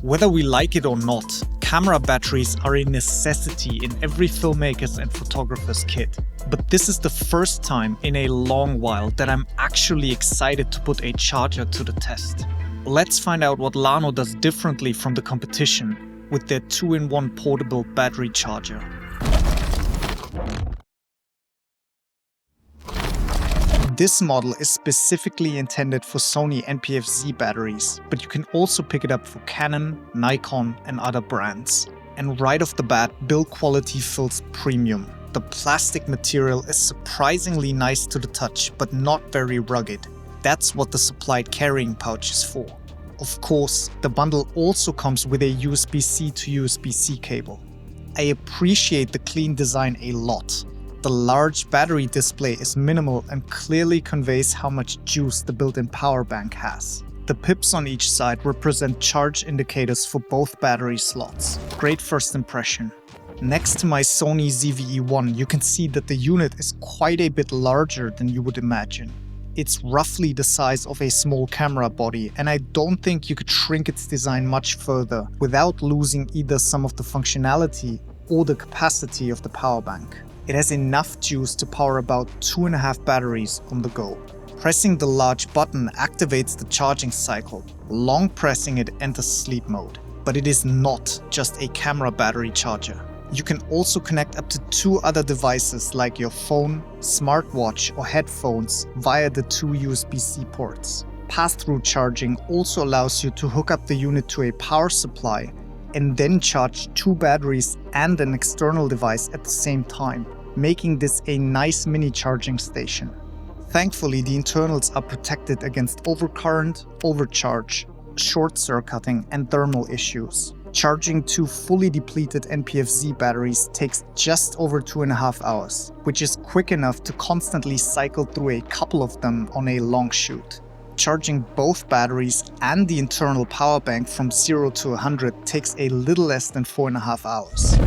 Whether we like it or not, camera batteries are a necessity in every filmmaker's and photographer's kit. But this is the first time in a long while that I'm actually excited to put a charger to the test. Let's find out what Llano does differently from the competition with their 2-in-1 portable battery charger. This model is specifically intended for Sony NPFZ batteries, but you can also pick it up for Canon, Nikon and other brands. And right off the bat, build quality feels premium. The plastic material is surprisingly nice to the touch, but not very rugged. That's what the supplied carrying pouch is for. Of course, the bundle also comes with a USB-C to USB-C cable. I appreciate the clean design a lot. The large battery display is minimal and clearly conveys how much juice the built-in power bank has. The pips on each side represent charge indicators for both battery slots. Great first impression. Next to my Sony ZV-E1, you can see that the unit is quite a bit larger than you would imagine. It's roughly the size of a small camera body, and I don't think you could shrink its design much further without losing either some of the functionality or the capacity of the power bank. It has enough juice to power about 2.5 batteries on the go. Pressing the large button activates the charging cycle. Long pressing it enters sleep mode. But it is not just a camera battery charger. You can also connect up to 2 other devices like your phone, smartwatch or headphones via the 2 USB-C ports. Pass-through charging also allows you to hook up the unit to a power supply and then charge 2 batteries and an external device at the same time, making this a nice mini charging station. Thankfully, the internals are protected against overcurrent, overcharge, short-circuiting and thermal issues. Charging 2 fully depleted NPFZ batteries takes just over 2.5 hours, which is quick enough to constantly cycle through a couple of them on a long shoot. Charging both batteries and the internal power bank from 0 to 100 takes a little less than 4.5 hours.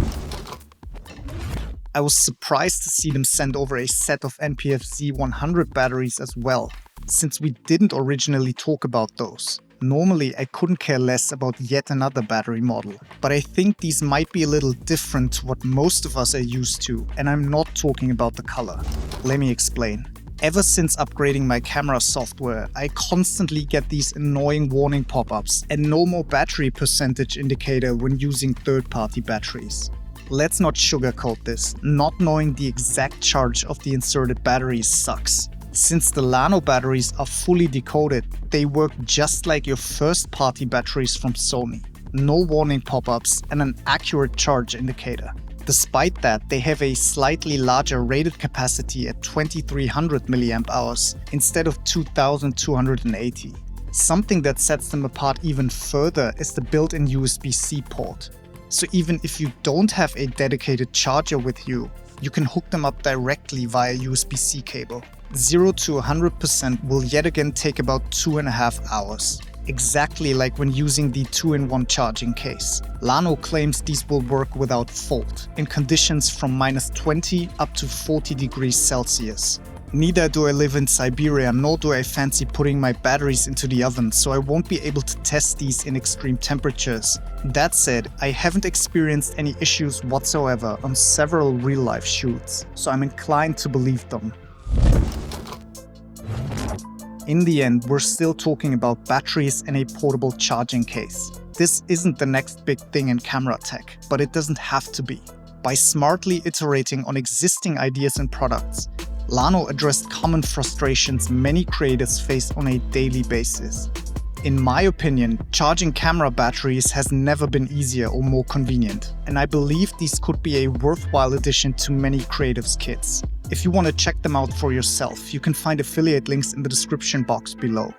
I was surprised to see them send over a set of NPFZ 100 batteries as well, since we didn't originally talk about those. Normally, I couldn't care less about yet another battery model, but I think these might be a little different to what most of us are used to, and I'm not talking about the color. Let me explain. Ever since upgrading my camera software, I constantly get these annoying warning pop-ups and no more battery percentage indicator when using third-party batteries. Let's not sugarcoat this, not knowing the exact charge of the inserted batteries sucks. Since the Llano batteries are fully decoded, they work just like your first-party batteries from Sony. No warning pop-ups and an accurate charge indicator. Despite that, they have a slightly larger rated capacity at 2300 mAh instead of 2280. Something that sets them apart even further is the built-in USB-C port. So even if you don't have a dedicated charger with you, you can hook them up directly via USB-C cable. 0 to 100% will yet again take about 2.5 hours. Exactly like when using the 2-in-1 charging case. Llano claims these will work without fault, in conditions from -20 up to 40 degrees Celsius. Neither do I live in Siberia, nor do I fancy putting my batteries into the oven, so I won't be able to test these in extreme temperatures. That said, I haven't experienced any issues whatsoever on several real-life shoots, so I'm inclined to believe them. In the end, we're still talking about batteries and a portable charging case. This isn't the next big thing in camera tech, but it doesn't have to be. By smartly iterating on existing ideas and products, Llano addressed common frustrations many creators face on a daily basis. In my opinion, charging camera batteries has never been easier or more convenient, and I believe these could be a worthwhile addition to many creatives' kits. If you want to check them out for yourself, you can find affiliate links in the description box below.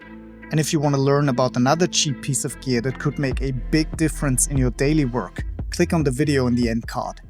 And if you want to learn about another cheap piece of gear that could make a big difference in your daily work, click on the video in the end card.